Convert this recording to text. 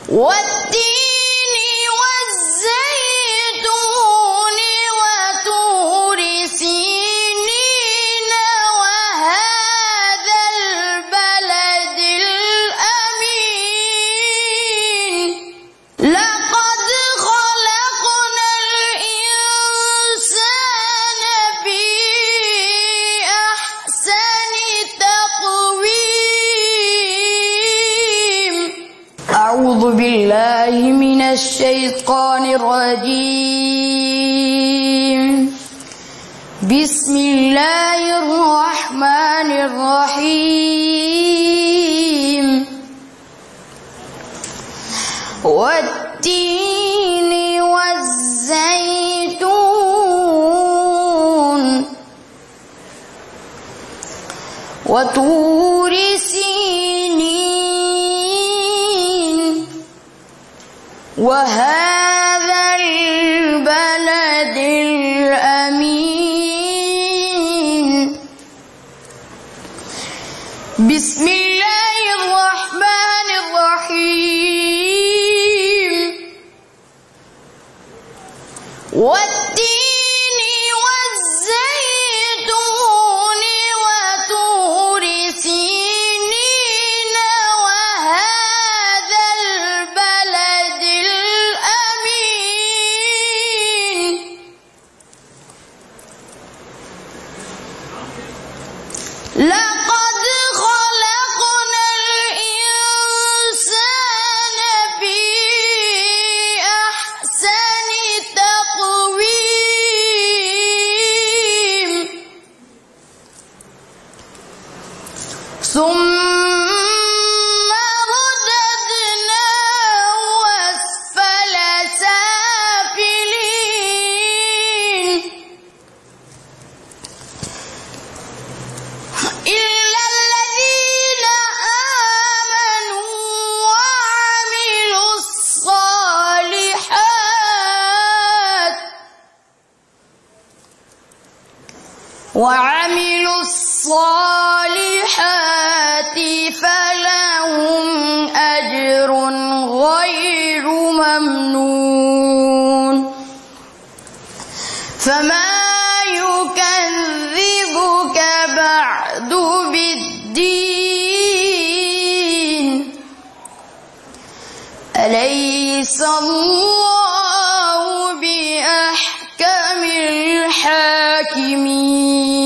والتين والزيتون وطور سينين وهذا البلد الأمين لقد خلقنا الإنسان في أحسن تقويم. أعوذ بالله من الشيطان الرجيم. بسم الله الرحمن الرحيم. والتين والزيتون وطور سينين وهذا البلد الأمين. بسم الله الرحمن الرحيم. والتين والزيتون وطور سينين وهذا البلد الأمين لقد خلقنا الإنسان في أحسن تقويم ثم رددناه أسفل سافلين إلا الذين آمنوا وعملوا الصالحات فلهم أجر غير ممنون. فما يكذبك بعد بالدين أليس الله بأحكم الحاكمين.